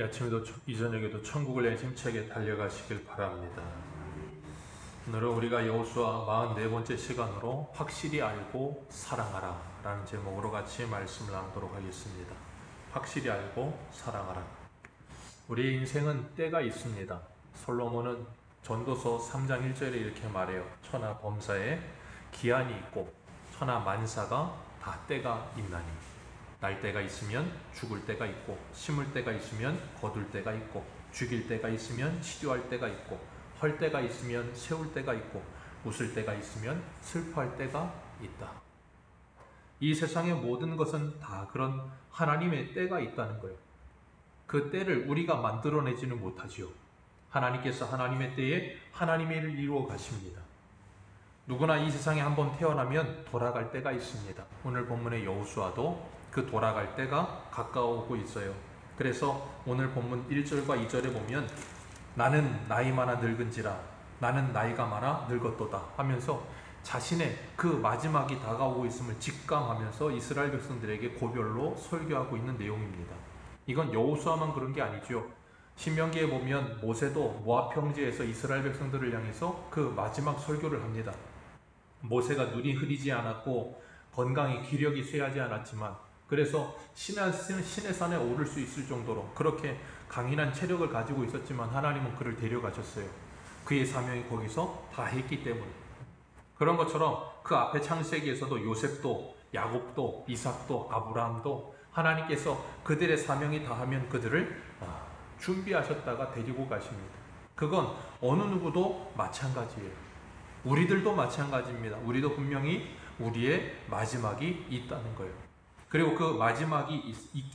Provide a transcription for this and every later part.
이 아침에도 이 저녁에도 천국을 향해 힘차게 달려가시길 바랍니다. 오늘은 우리가 여호수아 44번째 시간으로 확실히 알고 사랑하라 라는 제목으로 같이 말씀을 나누도록 하겠습니다. 확실히 알고 사랑하라. 우리의 인생은 때가 있습니다. 솔로몬은 전도서 3장 1절에 이렇게 말해요. 천하 범사에 기한이 있고 천하 만사가 다 때가 있나니 날 때가 있으면 죽을 때가 있고 심을 때가 있으면 거둘 때가 있고 죽일 때가 있으면 치료할 때가 있고 헐 때가 있으면 세울 때가 있고 웃을 때가 있으면 슬퍼할 때가 있다. 이 세상의 모든 것은 다 그런 하나님의 때가 있다는 거예요. 그 때를 우리가 만들어내지는 못하지요. 하나님께서 하나님의 때에 하나님의 일을 이루어 가십니다. 누구나 이 세상에 한번 태어나면 돌아갈 때가 있습니다. 오늘 본문의 여호수아도 그 돌아갈 때가 가까워오고 있어요. 그래서 오늘 본문 1절과 2절에 보면 나는 나이 많아 늙은지라 나는 나이가 많아 늙었도다 하면서 자신의 그 마지막이 다가오고 있음을 직감하면서 이스라엘 백성들에게 고별로 설교하고 있는 내용입니다. 이건 여호수아만 그런 게 아니죠. 신명기에 보면 모세도 모압 평지에서 이스라엘 백성들을 향해서 그 마지막 설교를 합니다. 모세가 눈이 흐리지 않았고 건강에 기력이 쇠하지 않았지만 그래서 신의 산에 오를 수 있을 정도로 그렇게 강인한 체력을 가지고 있었지만 하나님은 그를 데려가셨어요. 그의 사명이 거기서 다 했기 때문에. 그런 것처럼 그 앞에 창세기에서도 요셉도 야곱도 이삭도 아브라함도 하나님께서 그들의 사명이 다하면 그들을 준비하셨다가 데리고 가십니다. 그건 어느 누구도 마찬가지예요. 우리들도 마찬가지입니다. 우리도 분명히 우리의 마지막이 있다는 거예요. 그리고 그 마지막이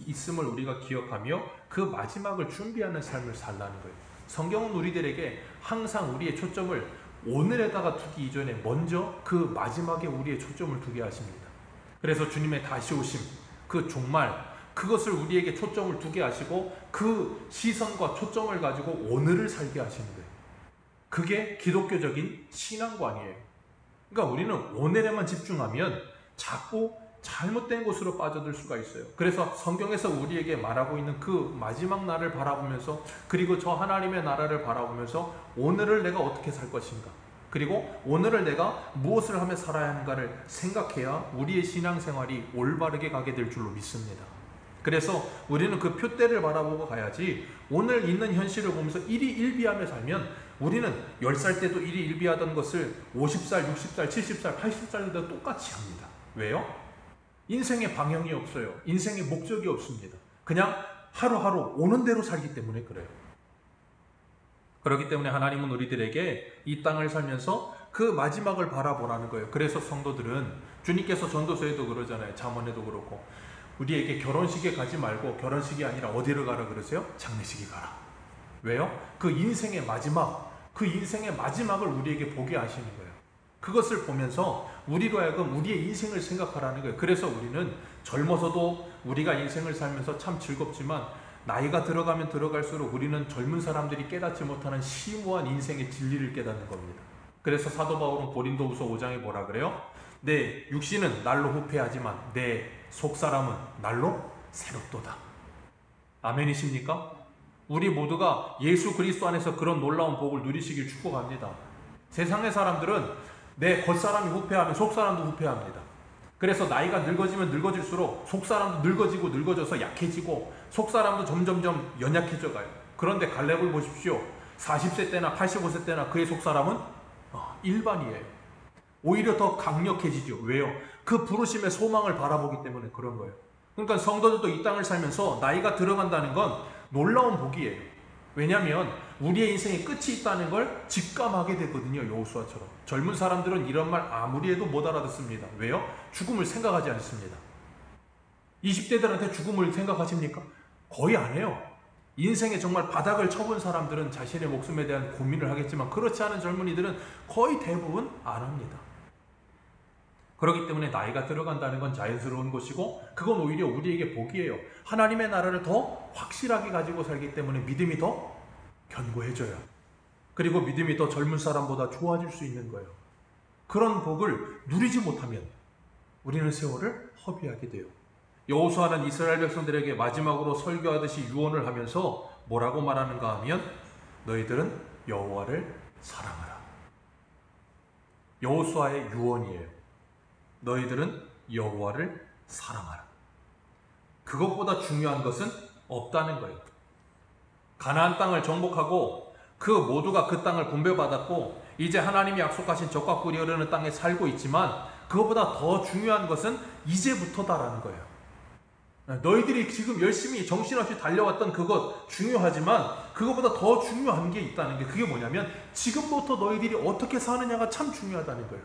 있음을 우리가 기억하며 그 마지막을 준비하는 삶을 살라는 거예요. 성경은 우리들에게 항상 우리의 초점을 오늘에다가 두기 이전에 먼저 그 마지막에 우리의 초점을 두게 하십니다. 그래서 주님의 다시 오심, 그 종말, 그것을 우리에게 초점을 두게 하시고 그 시선과 초점을 가지고 오늘을 살게 하시는 거예요. 그게 기독교적인 신앙관이에요. 그러니까 우리는 오늘에만 집중하면 자꾸 잘못된 곳으로 빠져들 수가 있어요. 그래서 성경에서 우리에게 말하고 있는 그 마지막 날을 바라보면서 그리고 저 하나님의 나라를 바라보면서 오늘을 내가 어떻게 살 것인가 그리고 오늘을 내가 무엇을 하며 살아야 하는가를 생각해야 우리의 신앙생활이 올바르게 가게 될 줄로 믿습니다. 그래서 우리는 그 표대를 바라보고 가야지 오늘 있는 현실을 보면서 일희일비하며 살면 우리는 10살 때도 일희일비하던 것을 50살, 60살, 70살, 80살 때도 똑같이 합니다. 왜요? 인생의 방향이 없어요. 인생의 목적이 없습니다. 그냥 하루하루 오는 대로 살기 때문에 그래요. 그렇기 때문에 하나님은 우리들에게 이 땅을 살면서 그 마지막을 바라보라는 거예요. 그래서 성도들은 주님께서 전도서에도 그러잖아요. 잠언에도 그렇고 우리에게 결혼식에 가지 말고 결혼식이 아니라 어디를 가라 그러세요? 장례식에 가라. 왜요? 그 인생의 마지막을 우리에게 보게 하시는 거예요. 그것을 보면서 우리로 하여금 우리의 인생을 생각하라는 거예요. 그래서 우리는 젊어서도 우리가 인생을 살면서 참 즐겁지만 나이가 들어가면 들어갈수록 우리는 젊은 사람들이 깨닫지 못하는 심오한 인생의 진리를 깨닫는 겁니다. 그래서 사도 바울은 고린도후서 5장에 뭐라 그래요? 내 육신은 날로 후패하지만 내 속사람은 날로 새롭도다. 아멘이십니까? 우리 모두가 예수 그리스도 안에서 그런 놀라운 복을 누리시길 축복합니다. 세상의 사람들은 내 겉사람이 후패하면 속사람도 후패합니다. 그래서 나이가 늙어지면 늙어질수록 속사람도 늙어지고 늙어져서 약해지고 속사람도 점점점 연약해져 가요. 그런데 갈렙을 보십시오. 40세 때나 85세 때나 그의 속사람은 일반이에요. 오히려 더 강력해지죠. 왜요? 그 부르심의 소망을 바라보기 때문에 그런 거예요. 그러니까 성도들도 이 땅을 살면서 나이가 들어간다는 건 놀라운 복이에요. 왜냐하면 우리의 인생에 끝이 있다는 걸 직감하게 되거든요. 여호수아처럼. 젊은 사람들은 이런 말 아무리 해도 못 알아듣습니다. 왜요? 죽음을 생각하지 않습니다. 20대들한테 죽음을 생각하십니까? 거의 안 해요. 인생에 정말 바닥을 쳐본 사람들은 자신의 목숨에 대한 고민을 하겠지만 그렇지 않은 젊은이들은 거의 대부분 안 합니다. 그렇기 때문에 나이가 들어간다는 건 자연스러운 것이고 그건 오히려 우리에게 복이에요. 하나님의 나라를 더 확실하게 가지고 살기 때문에 믿음이 더 견고해져요. 그리고 믿음이 더 젊은 사람보다 좋아질 수 있는 거예요. 그런 복을 누리지 못하면 우리는 세월을 허비하게 돼요. 여호수아는 이스라엘 백성들에게 마지막으로 설교하듯이 유언을 하면서 뭐라고 말하는가 하면 너희들은 여호와를 사랑하라. 여호수아의 유언이에요. 너희들은 여호와를 사랑하라. 그것보다 중요한 것은 없다는 거예요. 가나안 땅을 정복하고 그 모두가 그 땅을 분배받았고 이제 하나님이 약속하신 젖과 꿀이 흐르는 땅에 살고 있지만 그것보다 더 중요한 것은 이제부터다라는 거예요. 너희들이 지금 열심히 정신없이 달려왔던 그것 중요하지만 그것보다 더 중요한 게 있다는 게, 그게 뭐냐면 지금부터 너희들이 어떻게 사느냐가 참 중요하다는 거예요.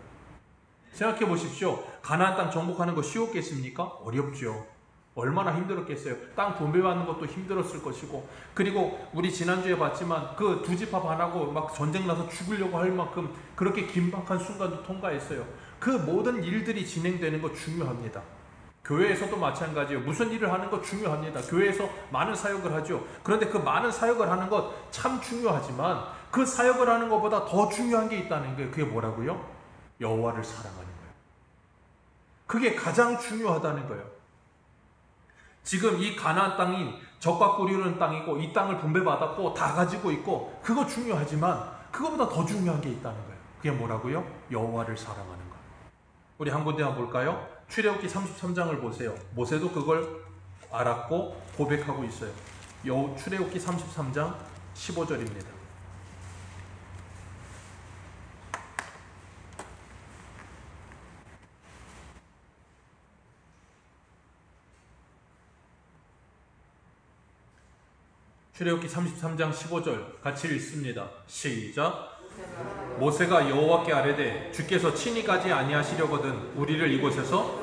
생각해 보십시오. 가나안 땅 정복하는 거 쉬웠겠습니까? 어렵죠. 얼마나 힘들었겠어요. 땅 분배받는 것도 힘들었을 것이고, 그리고 우리 지난주에 봤지만 그 두 집합 안 하고 막 전쟁 나서 죽으려고 할 만큼 그렇게 긴박한 순간도 통과했어요. 그 모든 일들이 진행되는 거 중요합니다. 교회에서도 마찬가지예요. 무슨 일을 하는 거 중요합니다. 교회에서 많은 사역을 하죠. 그런데 그 많은 사역을 하는 것 참 중요하지만 그 사역을 하는 것보다 더 중요한 게 있다는 게, 그게 뭐라고요? 여호와를 사랑하는 거예요. 그게 가장 중요하다는 거예요. 지금 이 가나안 땅이 젖과 꿀이 흐르는 땅이고 이 땅을 분배받았고 다 가지고 있고 그거 중요하지만 그거보다 더 중요한 게 있다는 거예요. 그게 뭐라고요? 여호와를 사랑하는 거예요. 우리 한 군데 한번 볼까요? 출애굽기 33장을 보세요. 모세도 그걸 알았고 고백하고 있어요. 출애굽기 33장 15절입니다. 출애굽기 33장 15절 같이 읽습니다. 시작. 모세가 여호와께 아뢰되 주께서 친히 가지 아니하시려거든 우리를 이곳에서.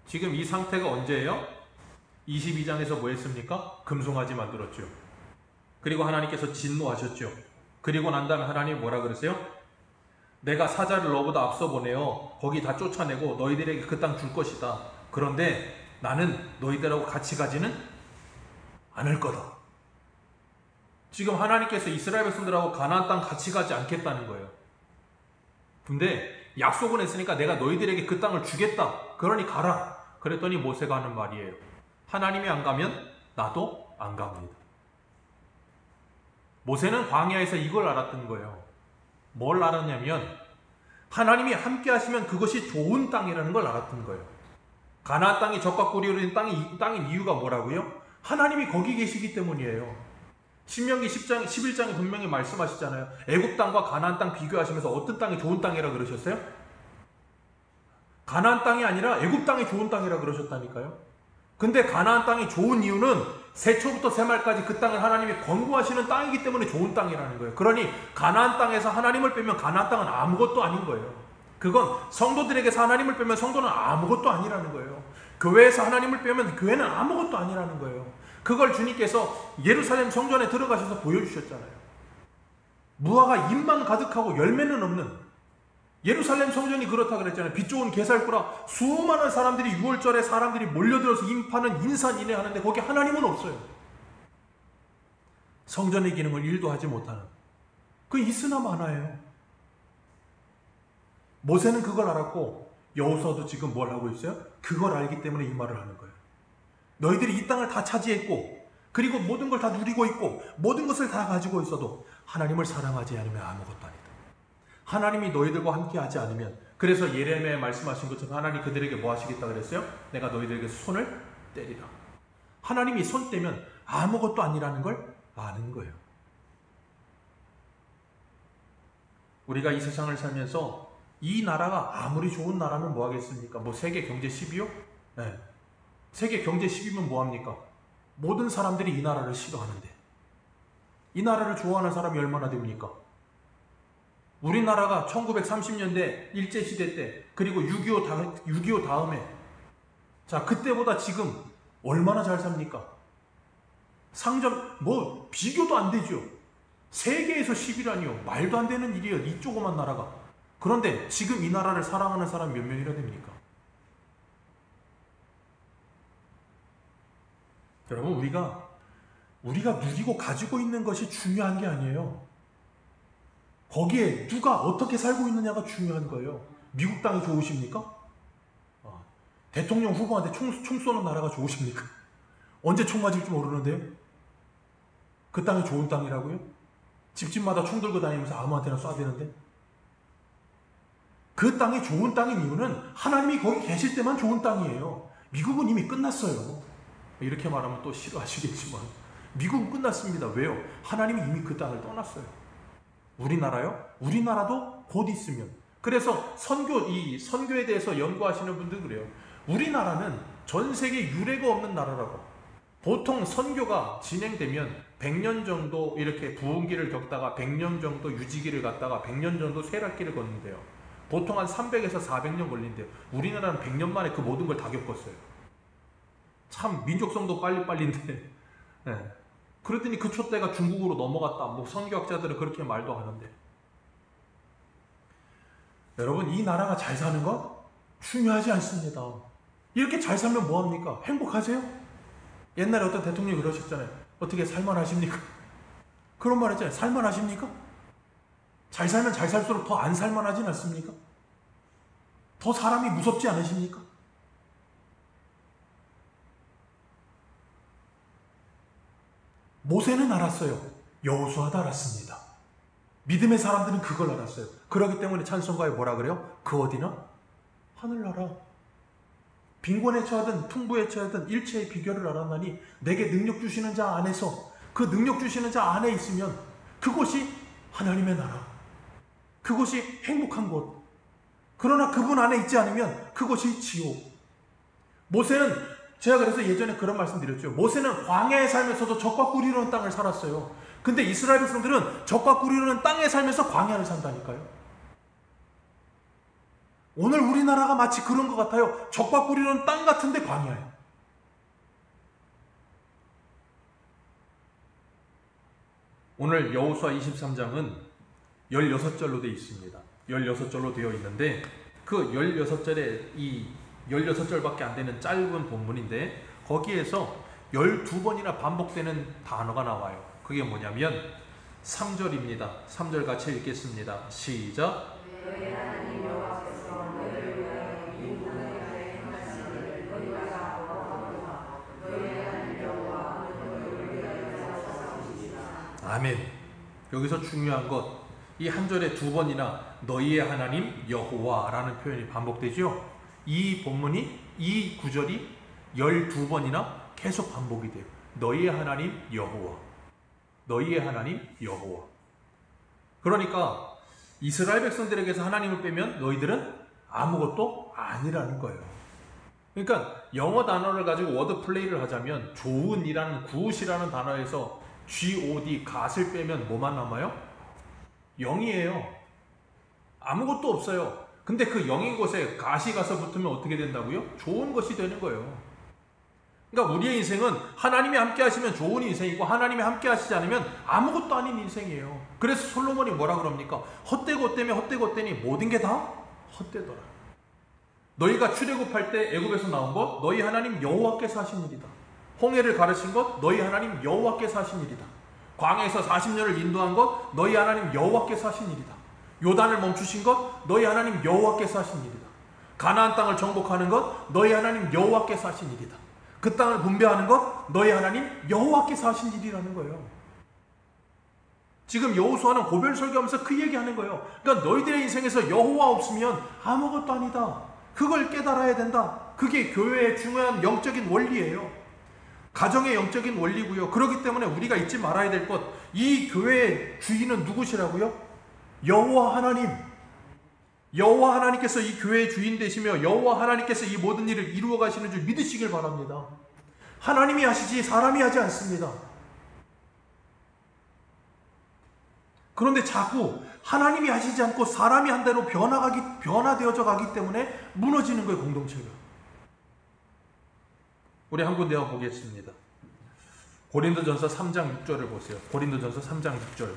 지금 이 상태가 언제예요? 22장에서 뭐 했습니까? 금송아지 만들었죠. 그리고 하나님께서 진노하셨죠. 그리고 난 다음에 하나님이 뭐라 그러세요? 내가 사자를 너보다 앞서 보내어 거기 다 쫓아내고 너희들에게 그 땅 줄 것이다. 그런데 나는 너희들하고 같이 가지는 않을 거다. 지금 하나님께서 이스라엘 백성들하고 가나안 땅 같이 가지 않겠다는 거예요. 근데 약속은 했으니까 내가 너희들에게 그 땅을 주겠다. 그러니 가라. 그랬더니 모세가 하는 말이에요. 하나님이 안 가면 나도 안 갑니다. 모세는 광야에서 이걸 알았던 거예요. 뭘 알았냐면 하나님이 함께 하시면 그것이 좋은 땅이라는 걸 알았던 거예요. 가나안 땅이 젖과 꿀이 흐르는 땅인 이유가 뭐라고요? 하나님이 거기 계시기 때문이에요. 신명기 11장에 분명히 말씀하시잖아요. 애굽 땅과 가나안 땅 비교하시면서 어떤 땅이 좋은 땅이라 그러셨어요? 가나안 땅이 아니라 애굽 땅이 좋은 땅이라 그러셨다니까요. 근데 가나안 땅이 좋은 이유는 새초부터 새말까지 그 땅을 하나님이 권고하시는 땅이기 때문에 좋은 땅이라는 거예요. 그러니 가나안 땅에서 하나님을 빼면 가나안 땅은 아무것도 아닌 거예요. 그건 성도들에게서 하나님을 빼면 성도는 아무것도 아니라는 거예요. 교회에서 하나님을 빼면 교회는 아무것도 아니라는 거예요. 그걸 주님께서 예루살렘 성전에 들어가셔서 보여주셨잖아요. 무화과 잎만 가득하고 열매는 없는, 예루살렘 성전이 그렇다 그랬잖아요. 빛 좋은 게살구라 수많은 사람들이 6월절에 사람들이 몰려들어서 인파는 인산인해 하는데 거기 하나님은 없어요. 성전의 기능을 일도 하지 못하는, 그 있으나 마나예요. 모세는 그걸 알았고 여호수아도 지금 뭘 하고 있어요? 그걸 알기 때문에 이 말을 하는 거예요. 너희들이 이 땅을 다 차지했고 그리고 모든 걸 다 누리고 있고 모든 것을 다 가지고 있어도 하나님을 사랑하지 않으면 아무것도 아니다. 하나님이 너희들과 함께 하지 않으면, 그래서 예레미야에 말씀하신 것처럼 하나님이 그들에게 뭐 하시겠다 그랬어요? 내가 너희들에게 손을 때리라. 하나님이 손 떼면 아무것도 아니라는 걸 아는 거예요. 우리가 이 세상을 살면서 이 나라가 아무리 좋은 나라면 뭐 하겠습니까? 뭐 세계 경제 10위요? 네. 세계 경제 10위면 뭐 합니까? 모든 사람들이 이 나라를 싫어하는데 이 나라를 좋아하는 사람이 얼마나 됩니까? 우리나라가 1930년대 일제시대 때, 그리고 6.25 다음에, 자, 그때보다 지금 얼마나 잘 삽니까? 상점, 뭐 비교도 안 되죠. 세계에서 10위라니요. 말도 안 되는 일이에요. 이 조그만 나라가. 그런데 지금 이 나라를 사랑하는 사람 몇 명이나 됩니까? 여러분, 우리가 누리고 가지고 있는 것이 중요한 게 아니에요. 거기에 누가 어떻게 살고 있느냐가 중요한 거예요. 미국 땅이 좋으십니까? 대통령 후보한테 총 쏘는 나라가 좋으십니까? 언제 총 맞을지 모르는데요. 그 땅이 좋은 땅이라고요? 집집마다 총 들고 다니면서 아무한테나 쏴대는데? 그 땅이 좋은 땅인 이유는 하나님이 거기 계실 때만 좋은 땅이에요. 미국은 이미 끝났어요. 이렇게 말하면 또 싫어하시겠지만 미국은 끝났습니다. 왜요? 하나님이 이미 그 땅을 떠났어요. 우리나라요? 우리나라도 곧 있으면. 그래서 이 선교에 대해서 연구하시는 분들 그래요. 우리나라는 전 세계 유례가 없는 나라라고. 보통 선교가 진행되면 100년 정도 이렇게 부흥기를 겪다가 100년 정도 유지기를 갔다가 100년 정도 쇠락기를 걷는데요. 보통 한 300에서 400년 걸린대요. 우리나라는 100년 만에 그 모든 걸 다 겪었어요. 참 민족성도 빨리빨리인데 네. 그랬더니 그 촛대가 중국으로 넘어갔다. 뭐 선교학자들은 그렇게 말도 하는데, 여러분 이 나라가 잘 사는 거 중요하지 않습니다. 이렇게 잘 살면 뭐합니까? 행복하세요? 옛날에 어떤 대통령이 그러셨잖아요. 어떻게 살만하십니까? 그런 말 했잖아요. 살만하십니까? 잘 살면 잘 살수록 더 안 살만하진 않습니까? 더 사람이 무섭지 않으십니까? 모세는 알았어요. 여호수아도 알았습니다. 믿음의 사람들은 그걸 알았어요. 그렇기 때문에 찬송가에 뭐라 그래요? 그 어디나? 하늘나라. 빈곤에 처하든 풍부에 처하든 일체의 비결을 알았나니 내게 능력 주시는 자 안에서, 그 능력 주시는 자 안에 있으면 그곳이 하나님의 나라, 그곳이 행복한 곳. 그러나 그분 안에 있지 않으면 그것이 지옥. 모세는, 제가 그래서 예전에 그런 말씀 드렸죠. 모세는 광야에 살면서도 적과 꿀이 흐르는 땅을 살았어요. 근데 이스라엘 백성들은 적과 꿀이 흐르는 땅에 살면서 광야를 산다니까요. 오늘 우리나라가 마치 그런 것 같아요. 적과 꿀이 흐르는 땅 같은데 광야예요. 오늘 여호수아 23장은 16절로 되어 있습니다. 16절로 되어 있는데 그 16절에 이 16절밖에 안 되는 짧은 본문인데 거기에서 12번이나 반복되는 단어가 나와요. 그게 뭐냐면 3절입니다. 3절 같이 읽겠습니다. 시작. 아멘. 여기서 중요한 것, 이 한 절에 2번이나 너희의 하나님 여호와라는 표현이 반복되죠. 이 본문이, 이 구절이 12번이나 계속 반복이 돼요. 너희의 하나님 여호와, 너희의 하나님 여호와. 그러니까 이스라엘 백성들에게서 하나님을 빼면 너희들은 아무것도 아니라는 거예요. 그러니까 영어 단어를 가지고 워드 플레이를 하자면 좋은이라는, 굿이라는 단어에서 God, 갓을 빼면 뭐만 남아요? 영이에요. 아무것도 없어요. 근데 그 영인 곳에 갓이 가서 붙으면 어떻게 된다고요? 좋은 것이 되는 거예요. 그러니까 우리의 인생은 하나님이 함께 하시면 좋은 인생이고 하나님이 함께 하시지 않으면 아무것도 아닌 인생이에요. 그래서 솔로몬이 뭐라 그럽니까? 헛되고 헛되며 헛되고 헛되니 모든 게 다 헛되더라. 너희가 출애굽할 때 애굽에서 나온 것 너희 하나님 여호와께서 하신 일이다. 홍해를 가르친 것 너희 하나님 여호와께서 하신 일이다. 광야에서 40년을 인도한 것 너희 하나님 여호와께서 하신 일이다. 요단을 멈추신 것 너희 하나님 여호와께서 하신 일이다. 가나안 땅을 정복하는 것 너희 하나님 여호와께서 하신 일이다. 그 땅을 분배하는 것 너희 하나님 여호와께서 하신 일이라는 거예요. 지금 여호수아는 고별 설교하면서 그 얘기하는 거예요. 그러니까 너희들의 인생에서 여호와 없으면 아무것도 아니다. 그걸 깨달아야 된다. 그게 교회의 중요한 영적인 원리예요. 가정의 영적인 원리고요. 그렇기 때문에 우리가 잊지 말아야 될 것, 이 교회의 주인은 누구시라고요? 여호와 하나님. 여호와 하나님께서 이 교회의 주인 되시며 여호와 하나님께서 이 모든 일을 이루어 가시는 줄 믿으시길 바랍니다. 하나님이 하시지 사람이 하지 않습니다. 그런데 자꾸 하나님이 하시지 않고 사람이 한 대로 변화되어져 가기 때문에 무너지는 거예요, 공동체가. 우리 한 군데 한번 보겠습니다. 고린도전서 3장 6절을 보세요. 고린도전서 3장 6절.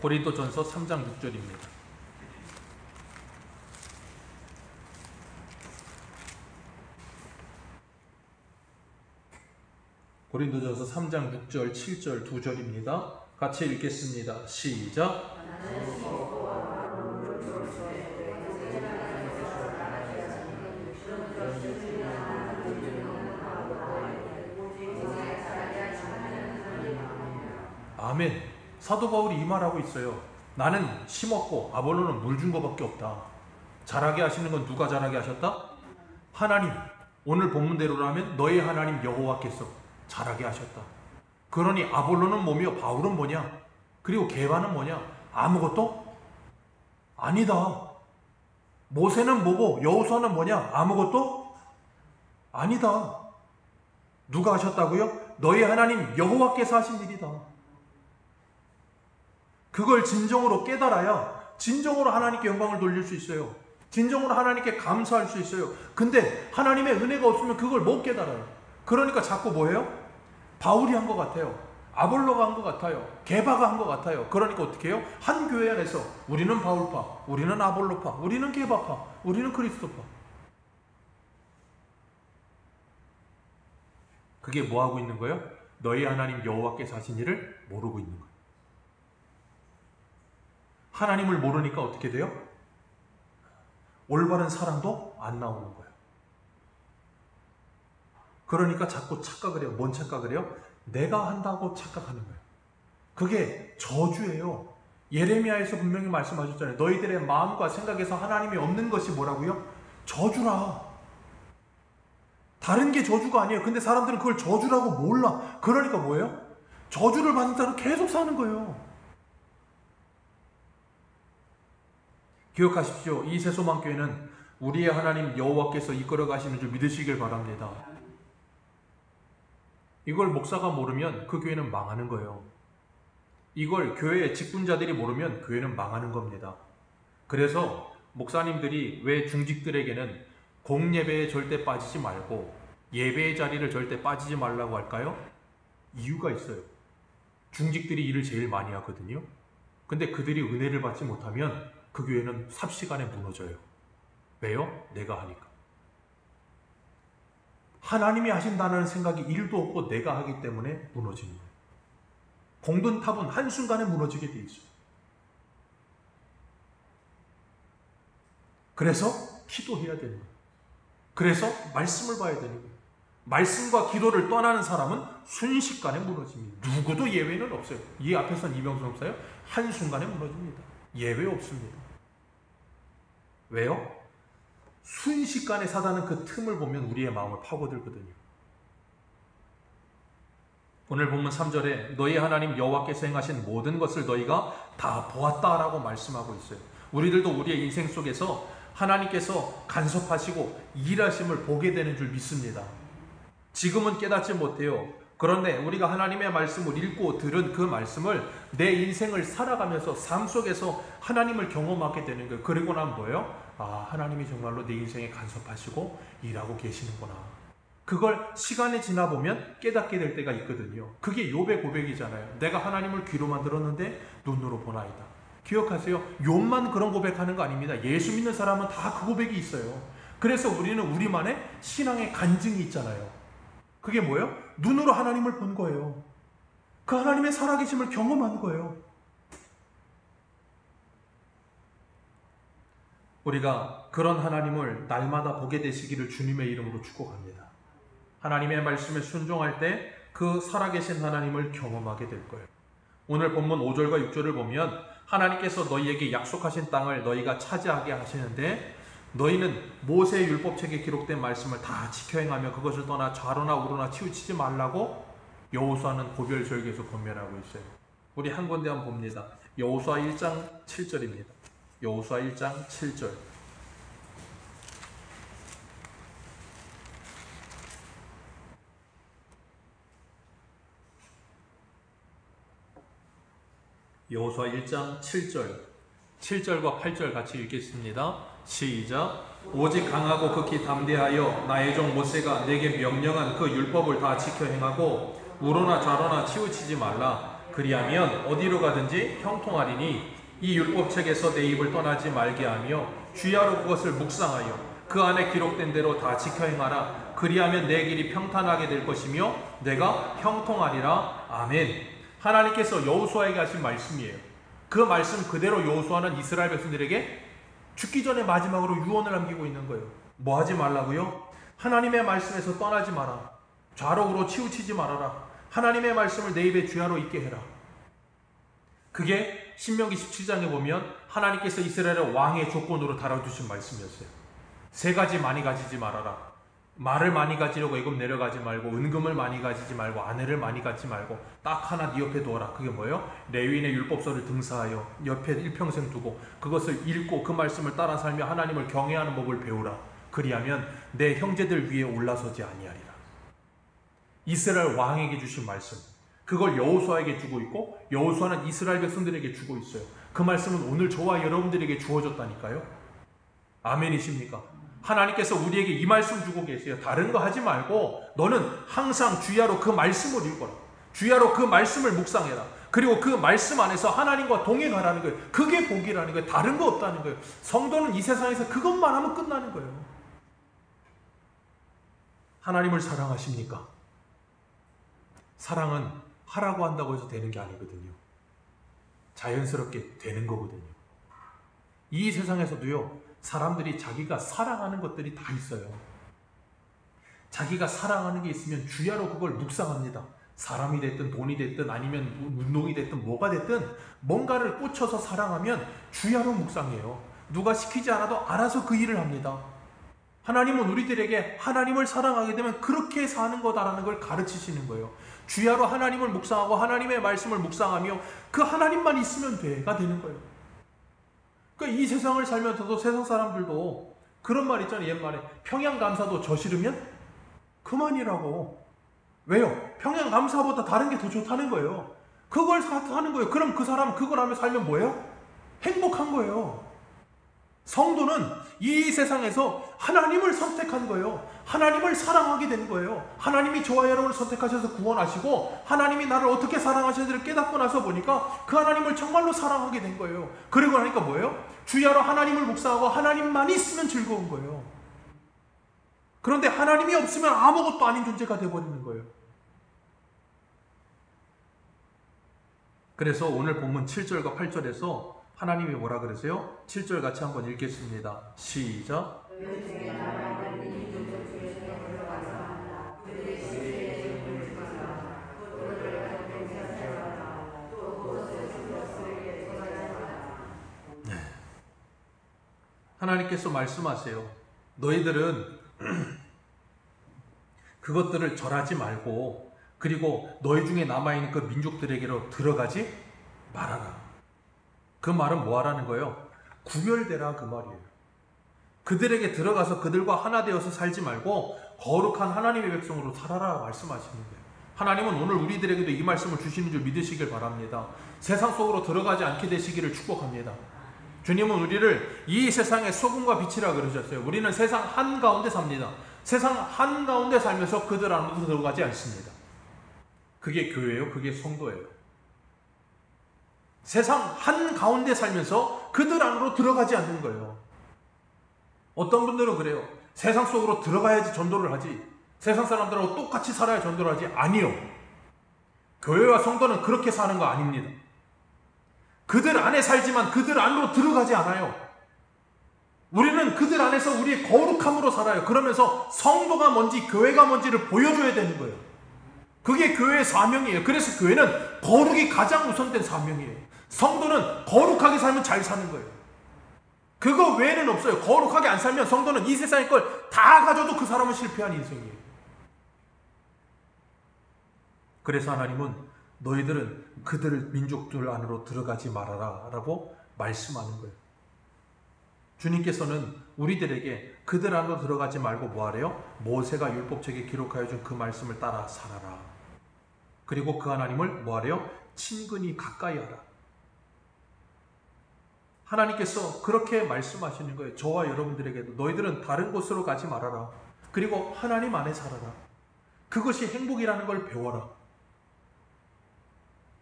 고린도전서 3장 6절입니다. 고린도전서 3장 6절, 7절, 2절입니다. 같이 읽겠습니다. 시작. 아멘. 사도 바울이 이 말하고 있어요. 나는 심었고 아볼로는 물 준 것밖에 없다. 자라게 하시는 건 누가 자라게 하셨다? 하나님. 오늘 본문대로라면 너희 하나님 여호와께서 자라게 하셨다. 그러니 아볼로는 뭐며 바울은 뭐냐? 그리고 게바는 뭐냐? 아무것도 아니다. 모세는 뭐고 여호수아는 뭐냐? 아무것도 아니다. 누가 하셨다고요? 너희 하나님 여호와께서 하신 일이다. 그걸 진정으로 깨달아야 진정으로 하나님께 영광을 돌릴 수 있어요. 진정으로 하나님께 감사할 수 있어요. 근데 하나님의 은혜가 없으면 그걸 못 깨달아요. 그러니까 자꾸 뭐예요? 바울이 한 것 같아요. 아볼로가 한 것 같아요. 게바가 한 것 같아요. 그러니까 어떻게 해요? 한 교회 안에서 우리는 바울파, 우리는 아볼로파, 우리는 게바파, 우리는 그리스도파. 그게 뭐 하고 있는 거예요? 너희 하나님 여호와께서 하신 일을 모르고 있는 거예요. 하나님을 모르니까 어떻게 돼요? 올바른 사랑도 안 나오는 거예요. 그러니까 자꾸 착각을 해요. 뭔 착각을 해요? 내가 한다고 착각하는 거예요. 그게 저주예요. 예레미야에서 분명히 말씀하셨잖아요. 너희들의 마음과 생각에서 하나님이 없는 것이 뭐라고요? 저주라. 다른 게 저주가 아니에요. 근데 사람들은 그걸 저주라고 몰라. 그러니까 뭐예요? 저주를 받는 자로 계속 사는 거예요. 기억하십시오. 이 새소망교회는 우리의 하나님 여호와께서 이끌어 가시는 줄 믿으시길 바랍니다. 이걸 목사가 모르면 그 교회는 망하는 거예요. 이걸 교회의 직분자들이 모르면 교회는 망하는 겁니다. 그래서 목사님들이 왜 중직들에게는 공예배에 절대 빠지지 말고 예배의 자리를 절대 빠지지 말라고 할까요? 이유가 있어요. 중직들이 일을 제일 많이 하거든요. 근데 그들이 은혜를 받지 못하면 그 교회는 삽시간에 무너져요. 왜요? 내가 하니까. 하나님이 하신다는 생각이 1도 없고 내가 하기 때문에 무너지는 거예요. 공든 탑은 한순간에 무너지게 돼 있어요. 그래서 기도해야 되는 거예요. 그래서 말씀을 봐야 되는 거예요. 말씀과 기도를 떠나는 사람은 순식간에 무너집니다. 누구도 예외는 없어요. 이 앞에서는 이명수 목사요. 한순간에 무너집니다. 예외 없습니다. 왜요? 순식간에 사단은 그 틈을 보면 우리의 마음을 파고들거든요. 오늘 본문 3절에 너희 하나님 여호와께서 행하신 모든 것을 너희가 다 보았다라고 말씀하고 있어요. 우리들도 우리의 인생 속에서 하나님께서 간섭하시고 일하심을 보게 되는 줄 믿습니다. 지금은 깨닫지 못해요. 그런데 우리가 하나님의 말씀을 읽고 들은 그 말씀을 내 인생을 살아가면서 삶 속에서 하나님을 경험하게 되는 거예요. 그리고 나면 뭐예요? 아, 하나님이 정말로 내 인생에 간섭하시고 일하고 계시는구나. 그걸 시간이 지나 보면 깨닫게 될 때가 있거든요. 그게 욥의 고백이잖아요. 내가 하나님을 귀로만 들었는데 눈으로 보나이다. 기억하세요. 욥만 그런 고백하는 거 아닙니다. 예수 믿는 사람은 다 그 고백이 있어요. 그래서 우리는 우리만의 신앙의 간증이 있잖아요. 그게 뭐예요? 눈으로 하나님을 본 거예요. 그 하나님의 살아계심을 경험한 거예요. 우리가 그런 하나님을 날마다 보게 되시기를 주님의 이름으로 축복합니다. 하나님의 말씀에 순종할 때 그 살아계신 하나님을 경험하게 될 거예요. 오늘 본문 5절과 6절을 보면 하나님께서 너희에게 약속하신 땅을 너희가 차지하게 하시는데 너희는 모세의 율법책에 기록된 말씀을 다 지켜 행하며 그것을 떠나 좌로나 우로나 치우치지 말라고 여호수아는 고별절기에서 권면하고 있어요. 우리 한 군데 한번 봅니다. 여호수아 1장 7절입니다. 여호수아 1장 7절. 여호수아 1장 7절. 7절과 8절 같이 읽겠습니다. 시작. 오직 강하고 극히 담대하여 나의 종 모세가 내게 명령한 그 율법을 다 지켜 행하고 우로나 좌로나 치우치지 말라. 그리하면 어디로 가든지 형통하리니 이 율법책에서 내 입을 떠나지 말게 하며 주야로 그것을 묵상하여 그 안에 기록된 대로 다 지켜 행하라. 그리하면 내 길이 평탄하게 될 것이며 내가 형통하리라. 아멘. 하나님께서 여호수아에게 하신 말씀이에요. 그 말씀 그대로 여호수아는 이스라엘 백성들에게 죽기 전에 마지막으로 유언을 남기고 있는 거예요. 뭐 하지 말라고요? 하나님의 말씀에서 떠나지 마라. 좌로우로 치우치지 말아라. 하나님의 말씀을 내 입에 주야로 있게 해라. 그게 신명기 17장에 보면 하나님께서 이스라엘의 왕의 조건으로 달아주신 말씀이었어요. 세 가지 많이 가지지 말아라. 말을 많이 가지려고 애굽 내려가지 말고, 은금을 많이 가지지 말고, 아내를 많이 갖지 말고, 딱 하나 네 옆에 두어라. 그게 뭐예요? 레위인의 율법서를 등사하여 옆에 일평생 두고 그것을 읽고 그 말씀을 따라 살며 하나님을 경외하는 법을 배우라. 그리하면 내 형제들 위에 올라서지 아니하리라. 이스라엘 왕에게 주신 말씀, 그걸 여호수아에게 주고 있고 여호수아는 이스라엘 백성들에게 주고 있어요. 그 말씀은 오늘 저와 여러분들에게 주어졌다니까요. 아멘이십니까? 하나님께서 우리에게 이 말씀 주고 계세요. 다른 거 하지 말고 너는 항상 주야로 그 말씀을 읽어라. 주야로 그 말씀을 묵상해라. 그리고 그 말씀 안에서 하나님과 동행하라는 거예요. 그게 복이라는 거예요. 다른 거 없다는 거예요. 성도는 이 세상에서 그것만 하면 끝나는 거예요. 하나님을 사랑하십니까? 사랑은 하라고 한다고 해서 되는 게 아니거든요. 자연스럽게 되는 거거든요. 이 세상에서도요, 사람들이 자기가 사랑하는 것들이 다 있어요. 자기가 사랑하는 게 있으면 주야로 그걸 묵상합니다. 사람이 됐든 돈이 됐든 아니면 운동이 됐든 뭐가 됐든 뭔가를 꽂혀서 사랑하면 주야로 묵상해요. 누가 시키지 않아도 알아서 그 일을 합니다. 하나님은 우리들에게 하나님을 사랑하게 되면 그렇게 사는 거다라는 걸 가르치시는 거예요. 주야로 하나님을 묵상하고 하나님의 말씀을 묵상하며 그 하나님만 있으면 돼가 되는 거예요. 그러니까 이 세상을 살면서도 세상 사람들도 그런 말 있잖아요. 옛말에 평양감사도 저 싫으면 그만이라고. 왜요? 평양감사보다 다른 게 더 좋다는 거예요. 그걸 하는 거예요. 그럼 그 사람은 그걸 하며 살면 뭐예요? 행복한 거예요. 성도는 이 세상에서 하나님을 선택한 거예요. 하나님을 사랑하게 된 거예요. 하나님이 저와 여러분을 선택하셔서 구원하시고 하나님이 나를 어떻게 사랑하시는지를 깨닫고 나서 보니까 그 하나님을 정말로 사랑하게 된 거예요. 그리고 나니까 뭐예요? 주야로 하나님을 묵상하고 하나님만 있으면 즐거운 거예요. 그런데 하나님이 없으면 아무것도 아닌 존재가 되어버리는 거예요. 그래서 오늘 본문 7절과 8절에서 하나님이 뭐라 그러세요? 7절 같이 한번 읽겠습니다. 시작. 네. 하나님께서 말씀하세요. 너희들은 그것들을 절하지 말고 그리고 너희 중에 남아있는 그 민족들에게로 들어가지 말아라. 그 말은 뭐 하라는 거예요? 구별되라 그 말이에요. 그들에게 들어가서 그들과 하나 되어서 살지 말고 거룩한 하나님의 백성으로 살아라 말씀하시는 거예요. 하나님은 오늘 우리들에게도 이 말씀을 주시는 줄 믿으시길 바랍니다. 세상 속으로 들어가지 않게 되시기를 축복합니다. 주님은 우리를 이 세상의 소금과 빛이라 그러셨어요. 우리는 세상 한가운데 삽니다. 세상 한가운데 살면서 그들 안으로 들어가지 않습니다. 그게 교회예요. 그게 성도예요. 세상 한가운데 살면서 그들 안으로 들어가지 않는 거예요. 어떤 분들은 그래요. 세상 속으로 들어가야지 전도를 하지. 세상 사람들하고 똑같이 살아야 전도를 하지. 아니요. 교회와 성도는 그렇게 사는 거 아닙니다. 그들 안에 살지만 그들 안으로 들어가지 않아요. 우리는 그들 안에서 우리의 거룩함으로 살아요. 그러면서 성도가 뭔지 교회가 뭔지를 보여줘야 되는 거예요. 그게 교회의 사명이에요. 그래서 교회는 거룩이 가장 우선된 사명이에요. 성도는 거룩하게 살면 잘 사는 거예요. 그거 외에는 없어요. 거룩하게 안 살면 성도는 이 세상의 걸 다 가져도 그 사람은 실패한 인생이에요. 그래서 하나님은 너희들은 그들 민족들 안으로 들어가지 말아라 라고 말씀하는 거예요. 주님께서는 우리들에게 그들 안으로 들어가지 말고 뭐 하래요? 모세가 율법책에 기록하여 준 그 말씀을 따라 살아라. 그리고 그 하나님을 뭐 하래요? 친근히 가까이 하라. 하나님께서 그렇게 말씀하시는 거예요. 저와 여러분들에게도 너희들은 다른 곳으로 가지 말아라. 그리고 하나님 안에 살아라. 그것이 행복이라는 걸 배워라.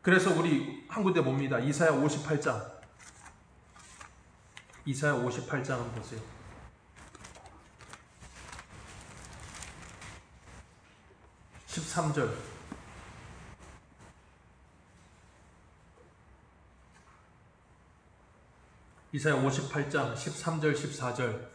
그래서 우리 한 군데 봅니다. 이사야 58장. 이사야 58장 한번 보세요. (13절) 이사야 58장 13절 14절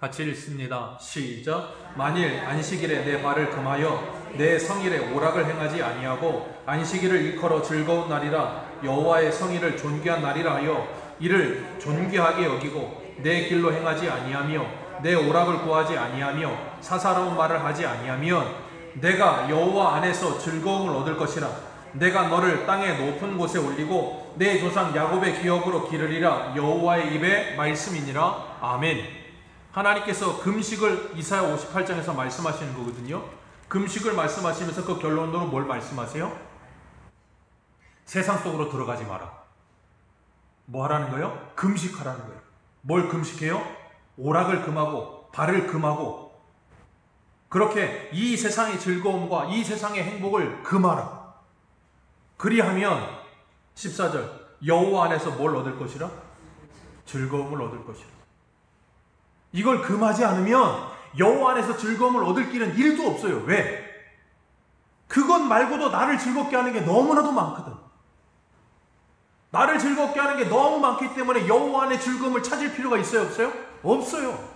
같이 읽습니다. 시작. 만일 안식일에 내 발을 금하여 내 성일에 오락을 행하지 아니하고 안식일을 일컬어 즐거운 날이라 여호와의 성일을 존귀한 날이라 하여 이를 존귀하게 여기고 내 길로 행하지 아니하며 내 오락을 구하지 아니하며 사사로운 말을 하지 아니하면 내가 여호와 안에서 즐거움을 얻을 것이라. 내가 너를 땅의 높은 곳에 올리고 내 조상 야곱의 기업으로 기르리라. 여호와의 입의 말씀이니라. 아멘. 하나님께서 금식을 이사야 58장에서 말씀하시는 거거든요. 금식을 말씀하시면서 그 결론으로 뭘 말씀하세요? 세상 속으로 들어가지 마라. 뭐 하라는 거예요? 금식하라는 거예요. 뭘 금식해요? 오락을 금하고 발을 금하고 그렇게 이 세상의 즐거움과 이 세상의 행복을 금하라. 그리하면 14절 여호와 안에서 뭘 얻을 것이라? 즐거움을 얻을 것이라. 이걸 금하지 않으면 여호와 안에서 즐거움을 얻을 길은 1도 없어요. 왜? 그것 말고도 나를 즐겁게 하는 게 너무나도 많거든. 나를 즐겁게 하는 게 너무 많기 때문에 여호와 안에 즐거움을 찾을 필요가 있어요? 없어요? 없어요.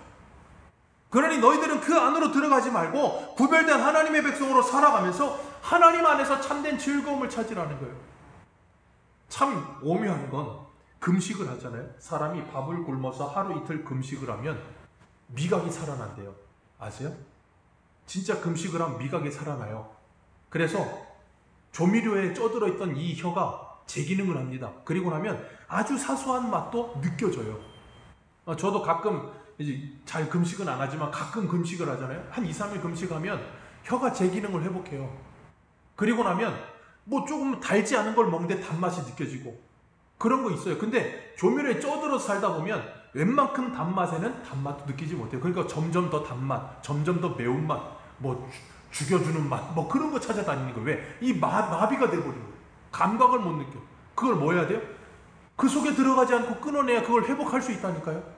그러니 너희들은 그 안으로 들어가지 말고 구별된 하나님의 백성으로 살아가면서 하나님 안에서 참된 즐거움을 찾으라는 거예요. 참 오묘한 건 금식을 하잖아요. 사람이 밥을 굶어서 하루 이틀 금식을 하면 미각이 살아난대요. 아세요? 진짜 금식을 하면 미각이 살아나요. 그래서 조미료에 쪄들어 있던 이 혀가 재기능을 합니다. 그리고 나면 아주 사소한 맛도 느껴져요. 저도 가끔 이제 잘 금식은 안 하지만 가끔 금식을 하잖아요. 한 2, 3일 금식하면 혀가 재기능을 회복해요. 그리고 나면 뭐 조금 달지 않은 걸 먹는데 단맛이 느껴지고 그런 거 있어요. 근데 조미료에 쪄들어서 살다 보면 웬만큼 단맛에는 단맛도 느끼지 못해요. 그러니까 점점 더 단맛, 점점 더 매운맛, 뭐 죽여주는 맛, 뭐 그런 거 찾아다니는 거예요. 왜? 이 마비가 돼버린 거예요. 감각을 못 느껴. 그걸 뭐 해야 돼요? 그 속에 들어가지 않고 끊어내야 그걸 회복할 수 있다니까요.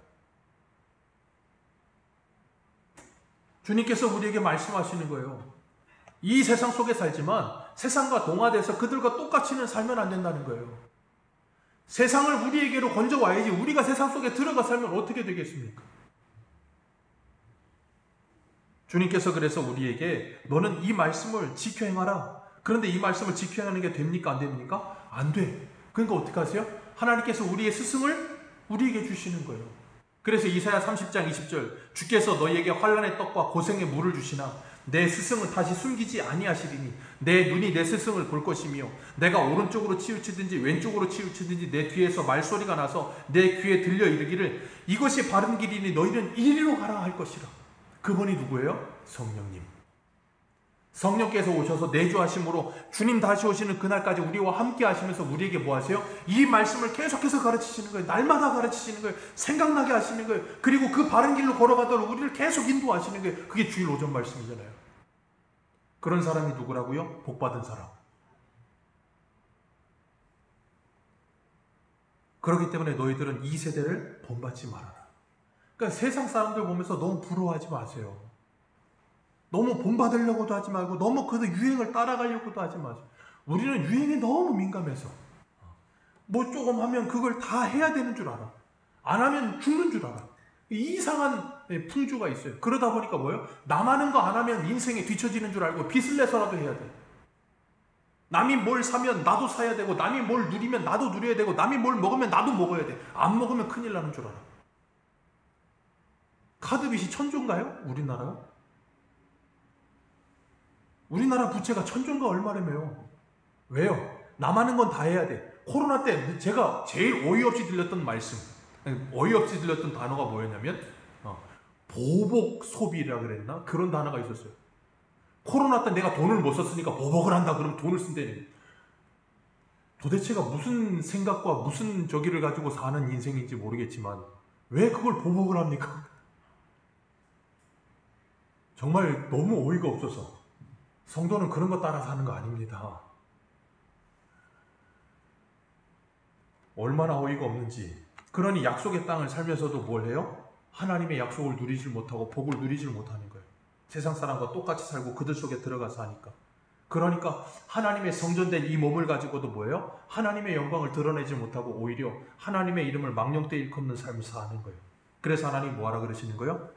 주님께서 우리에게 말씀하시는 거예요. 이 세상 속에 살지만 세상과 동화돼서 그들과 똑같이는 살면 안 된다는 거예요. 세상을 우리에게로 건져와야지 우리가 세상 속에 들어가 살면 어떻게 되겠습니까? 주님께서 그래서 우리에게 너는 이 말씀을 지켜 행하라. 그런데 이 말씀을 지켜 행하는 게 됩니까? 안 됩니까? 안 돼. 그러니까 어떻게 하세요? 하나님께서 우리의 스승을 우리에게 주시는 거예요. 그래서 이사야 30장 20절 주께서 너희에게 환난의 떡과 고생의 물을 주시나 내 스승은 다시 숨기지 아니하시리니 내 눈이 내 스승을 볼 것이며 내가 오른쪽으로 치우치든지 왼쪽으로 치우치든지 내 귀에서 말소리가 나서 내 귀에 들려 이르기를 이것이 바른 길이니 너희는 이리로 가라 할 것이라. 그분이 누구예요? 성령님. 성령께서 오셔서 내주하심으로 주님 다시 오시는 그날까지 우리와 함께 하시면서 우리에게 뭐 하세요? 이 말씀을 계속해서 가르치시는 거예요. 날마다 가르치시는 거예요. 생각나게 하시는 거예요. 그리고 그 바른 길로 걸어가도록 우리를 계속 인도하시는 거예요. 그게 주일 오전 말씀이잖아요. 그런 사람이 누구라고요? 복받은 사람. 그렇기 때문에 너희들은 이 세대를 본받지 말아라. 그러니까 세상 사람들 보면서 너무 부러워하지 마세요. 너무 본받으려고도 하지 말고 너무 그 유행을 따라가려고도 하지 마세요. 우리는 유행에 너무 민감해서 뭐 조금 하면 그걸 다 해야 되는 줄 알아. 안 하면 죽는 줄 알아. 이상한 풍주가 있어요. 그러다 보니까 뭐예요? 남 하는 거 안 하면 인생에 뒤처지는 줄 알고 빚을 내서라도 해야 돼. 남이 뭘 사면 나도 사야 되고 남이 뭘 누리면 나도 누려야 되고 남이 뭘 먹으면 나도 먹어야 돼. 안 먹으면 큰일 나는 줄 알아. 카드빚이 천조인가요? 우리나라가? 우리나라 부채가 천조인가 얼마라며요. 왜요? 남 하는 건 다 해야 돼. 코로나 때 제가 제일 어이없이 들렸던 말씀, 어이없이 들렸던 단어가 뭐였냐면 보복 소비라 그랬나? 그런 단어가 있었어요. 코로나 때 내가 돈을 못 썼으니까 보복을 한다 그러면 돈을 쓴다니. 도대체가 무슨 생각과 무슨 저기를 가지고 사는 인생인지 모르겠지만 왜 그걸 보복을 합니까? 정말 너무 어이가 없어서. 성도는 그런 거 따라 사는 거 아닙니다. 얼마나 어이가 없는지. 그러니 약속의 땅을 살면서도 뭘 해요? 하나님의 약속을 누리질 못하고 복을 누리질 못하는 거예요. 세상 사람과 똑같이 살고 그들 속에 들어가서 하니까. 그러니까 하나님의 성전된 이 몸을 가지고도 뭐예요? 하나님의 영광을 드러내지 못하고 오히려 하나님의 이름을 망령되이 일컫는 삶을 사는 거예요. 그래서 하나님 뭐하라 그러시는 거예요?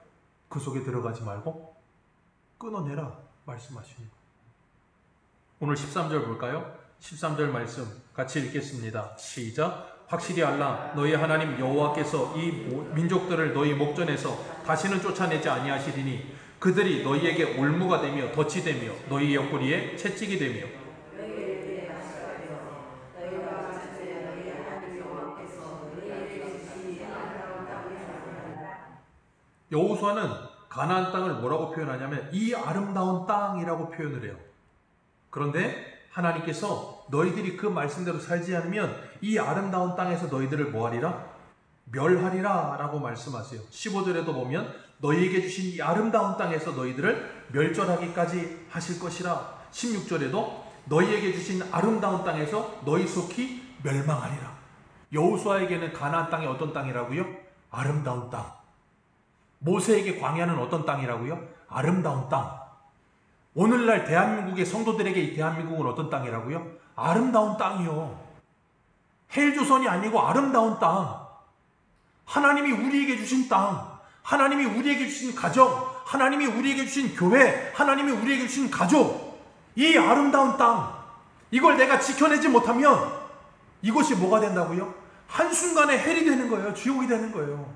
그 속에 들어가지 말고 끊어내라 말씀하시는 거예요. 오늘 13절 볼까요? 13절 말씀 같이 읽겠습니다. 시작. 확실히 알라. 너희 하나님 여호와께서 이 민족들을 너희 목전에서 다시는 쫓아내지 아니하시리니 그들이 너희에게 올무가 되며 덫이 되며 너희 옆구리에 채찍이 되며. 여호수아는 가나안 땅을 뭐라고 표현하냐면 이 아름다운 땅이라고 표현을 해요. 그런데 하나님께서 너희들이 그 말씀대로 살지 않으면 이 아름다운 땅에서 너희들을 뭐하리라? 멸하리라 라고 말씀하세요. 15절에도 보면 너희에게 주신 이 아름다운 땅에서 너희들을 멸절하기까지 하실 것이라. 16절에도 너희에게 주신 아름다운 땅에서 너희 속히 멸망하리라. 여호수아에게는 가나안 땅이 어떤 땅이라고요? 아름다운 땅. 모세에게 광야는 어떤 땅이라고요? 아름다운 땅. 오늘날 대한민국의 성도들에게 이 대한민국은 어떤 땅이라고요? 아름다운 땅이요. 헬조선이 아니고 아름다운 땅. 하나님이 우리에게 주신 땅, 하나님이 우리에게 주신 가정, 하나님이 우리에게 주신 교회, 하나님이 우리에게 주신 가족, 이 아름다운 땅, 이걸 내가 지켜내지 못하면 이것이 뭐가 된다고요? 한순간에 헬이 되는 거예요. 지옥이 되는 거예요.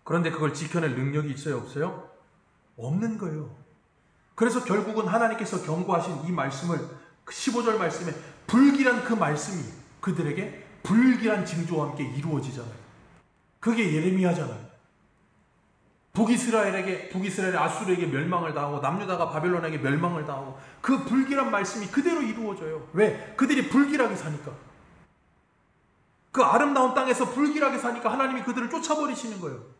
그런데 그걸 지켜낼 능력이 있어요? 없어요? 없는 거예요. 그래서 결국은 하나님께서 경고하신 이 말씀을 15절 말씀에 불길한 그 말씀이 그들에게 불길한 징조와 함께 이루어지잖아요. 그게 예레미야잖아요. 북이스라엘이 아수르에게 멸망을 당하고 남유다가 바벨론에게 멸망을 당하고 그 불길한 말씀이 그대로 이루어져요. 왜? 그들이 불길하게 사니까. 그 아름다운 땅에서 불길하게 사니까 하나님이 그들을 쫓아버리시는 거예요.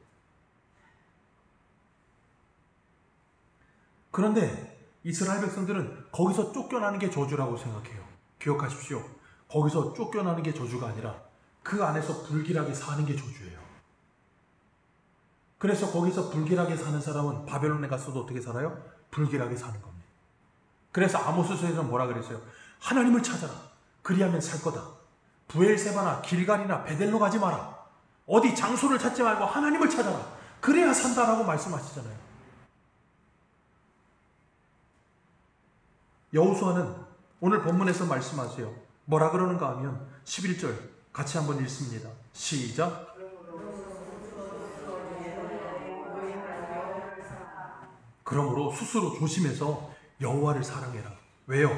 그런데 이스라엘 백성들은 거기서 쫓겨나는 게 저주라고 생각해요. 기억하십시오. 거기서 쫓겨나는 게 저주가 아니라 그 안에서 불길하게 사는 게 저주예요. 그래서 거기서 불길하게 사는 사람은 바벨론에 갔어도 어떻게 살아요? 불길하게 사는 겁니다. 그래서 아모스서에서는 뭐라 그랬어요? 하나님을 찾아라. 그리하면 살 거다. 부엘세바나 길갈이나 베델로 가지 마라. 어디 장소를 찾지 말고 하나님을 찾아라. 그래야 산다라고 말씀하시잖아요. 여호수아는 오늘 본문에서 말씀하세요. 뭐라 그러는가 하면 11절 같이 한번 읽습니다. 시작. 그러므로 스스로 조심해서 여호와를 사랑해라. 왜요?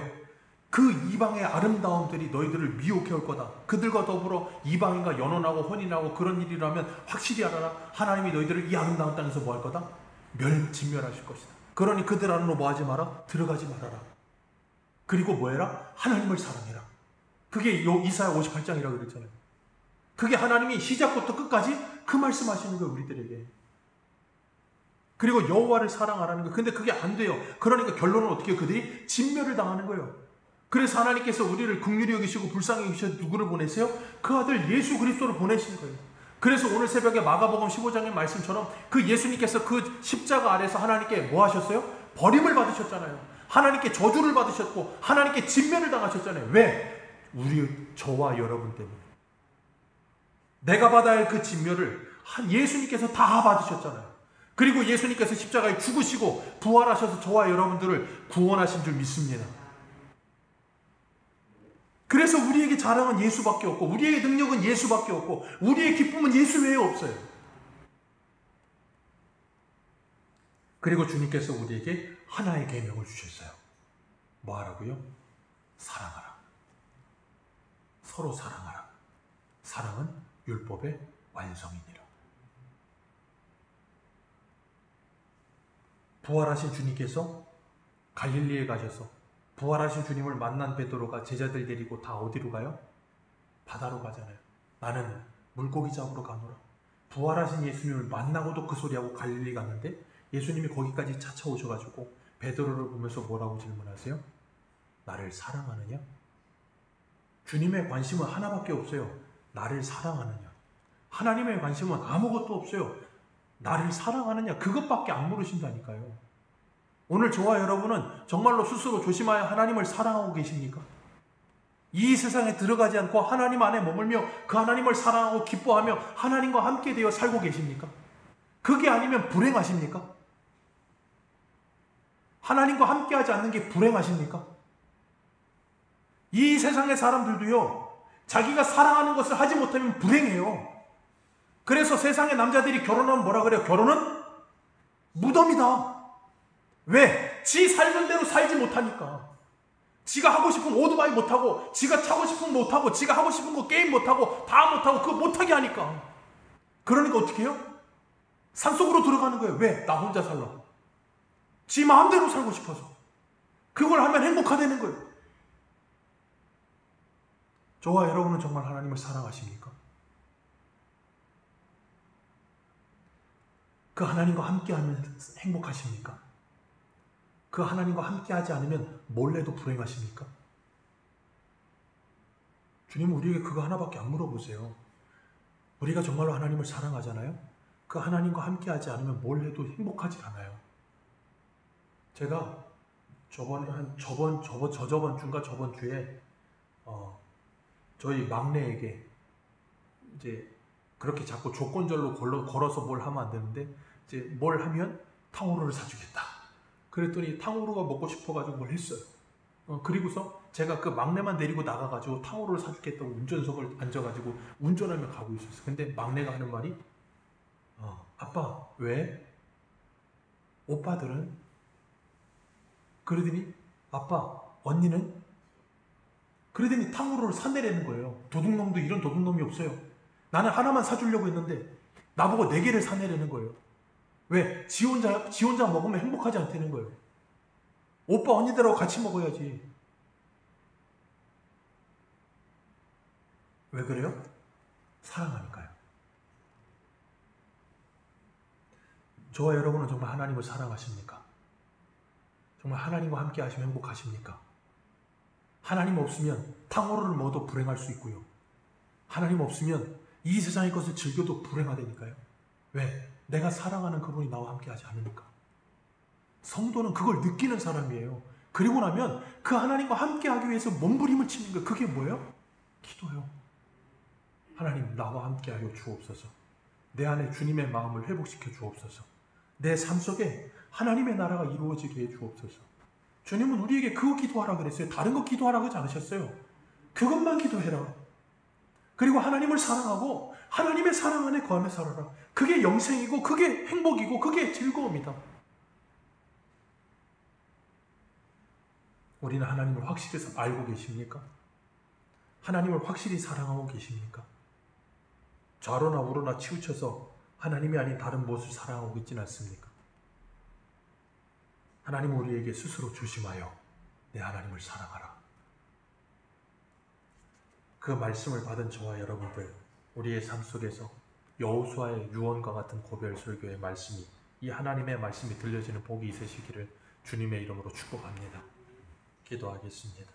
그 이방의 아름다움들이 너희들을 미혹해 올 거다. 그들과 더불어 이방인과 연혼하고 혼인하고 그런 일이라면 확실히 알아라. 하나님이 너희들을 이 아름다운 땅에서 뭐 할 거다? 진멸하실 것이다. 그러니 그들 안으로 뭐 하지 마라? 들어가지 말아라. 그리고 뭐 해라? 하나님을 사랑해라. 그게 이사야 58장이라고 그랬잖아요. 그게 하나님이 시작부터 끝까지 그 말씀하시는 거예요, 우리들에게. 그리고 여호와를 사랑하라는 거예요. 근데 그게 안 돼요. 그러니까 결론은 어떻게 해요? 그들이 진멸을 당하는 거예요. 그래서 하나님께서 우리를 긍휼히 여기시고 불쌍히 여기셔서 누구를 보내세요? 그 아들 예수 그리스도를 보내신 거예요. 그래서 오늘 새벽에 마가복음 15장의 말씀처럼 그 예수님께서 그 십자가 아래서 하나님께 뭐 하셨어요? 버림을 받으셨잖아요. 하나님께 저주를 받으셨고 하나님께 진멸을 당하셨잖아요. 왜? 저와 여러분 때문에. 내가 받아야 할 그 진멸을 예수님께서 다 받으셨잖아요. 그리고 예수님께서 십자가에 죽으시고 부활하셔서 저와 여러분들을 구원하신 줄 믿습니다. 그래서 우리에게 자랑은 예수밖에 없고 우리의 능력은 예수밖에 없고 우리의 기쁨은 예수 외에 없어요. 그리고 주님께서 우리에게 하나의 계명을 주셨어요. 뭐 하라고요? 사랑하라. 서로 사랑하라. 사랑은 율법의 완성이니라. 부활하신 주님께서 갈릴리에 가셔서 부활하신 주님을 만난 베드로가 제자들 데리고 다 어디로 가요? 바다로 가잖아요. 나는 물고기 잡으러 가노라. 부활하신 예수님을 만나고도 그 소리하고 갈릴리 갔는데 예수님이 거기까지 찾아오셔가지고 베드로를 보면서 뭐라고 질문하세요? 나를 사랑하느냐? 주님의 관심은 하나밖에 없어요. 나를 사랑하느냐? 하나님의 관심은 아무것도 없어요. 나를 사랑하느냐? 그것밖에 안 물으신다니까요. 오늘 저와 여러분은 정말로 스스로 조심하여 하나님을 사랑하고 계십니까? 이 세상에 들어가지 않고 하나님 안에 머물며 그 하나님을 사랑하고 기뻐하며 하나님과 함께 되어 살고 계십니까? 그게 아니면 불행하십니까? 하나님과 함께하지 않는 게 불행하십니까? 이 세상의 사람들도요, 자기가 사랑하는 것을 하지 못하면 불행해요. 그래서 세상의 남자들이 결혼하면 뭐라 그래요? 결혼은 무덤이다. 왜? 지 살던 대로 살지 못하니까. 지가 하고 싶은 오토바이 못하고, 지가 차고 싶은 거 못하고, 지가 하고 싶은 거 게임 못하고, 다 못하고, 그거 못하게 하니까. 그러니까 어떻게 해요? 산속으로 들어가는 거예요. 왜? 나 혼자 살라고. 지 마음대로 살고 싶어서. 그걸 하면 행복하다는 거예요. 저와 여러분은 정말 하나님을 사랑하십니까? 그 하나님과 함께하면 행복하십니까? 그 하나님과 함께하지 않으면 몰래도 불행하십니까? 주님은 우리에게 그거 하나밖에 안 물어보세요. 우리가 정말로 하나님을 사랑하잖아요? 그 하나님과 함께하지 않으면 몰래도 행복하지 않아요. 제가 저번 주인가 저번 주에 저희 막내에게 이제 그렇게 자꾸 조건절로 걸어서 뭘 하면 안 되는데 이제 뭘 하면 탕후루를 사주겠다. 그랬더니 탕후루가 먹고 싶어가지고 뭘 했어요. 그리고서 제가 그 막내만 데리고 나가가지고 탕후루를 사주겠다고 운전석을 앉아가지고 운전하며 가고 있었어요. 근데 막내가 하는 말이 아빠 왜? 오빠들은? 그러더니 아빠 언니는? 그러더니 탕후루를 사내라는 거예요. 도둑놈도 이런 도둑놈이 없어요. 나는 하나만 사주려고 했는데 나보고 4개를 사내라는 거예요. 왜? 지 혼자 먹으면 행복하지 않다는 거예요. 오빠 언니들하고 같이 먹어야지. 왜 그래요? 사랑하니까요. 저와 여러분은 정말 하나님을 사랑하십니까? 정말 하나님과 함께 하시면 행복하십니까? 하나님 없으면 탕후루를 먹어도 불행할 수 있고요. 하나님 없으면 이 세상의 것을 즐겨도 불행하다니까요. 왜? 내가 사랑하는 그분이 나와 함께 하지 않으니까. 성도는 그걸 느끼는 사람이에요. 그리고 나면 그 하나님과 함께 하기 위해서 몸부림을 치는 거예요. 그게 뭐예요? 기도요. 하나님 나와 함께 하여 주옵소서. 내 안에 주님의 마음을 회복시켜 주옵소서. 내 삶 속에 하나님의 나라가 이루어지게 해 주옵소서. 주님은 우리에게 그거 기도하라 그랬어요. 다른 거 기도하라고 하지 않으셨어요. 그것만 기도해라. 그리고 하나님을 사랑하고 하나님의 사랑 안에 거하며 살아라. 그게 영생이고 그게 행복이고 그게 즐거움이다. 우리는 하나님을 확실히 알고 계십니까? 하나님을 확실히 사랑하고 계십니까? 좌로나 우로나 치우쳐서 하나님이 아닌 다른 무엇을 사랑하고 있지는 않습니까? 하나님은 우리에게 스스로 조심하여 내 하나님을 사랑하라. 그 말씀을 받은 저와 여러분들, 우리의 삶 속에서 여호수아의 유언과 같은 고별 설교의 말씀이, 이 하나님의 말씀이 들려지는 복이 있으시기를 주님의 이름으로 축복합니다. 기도하겠습니다.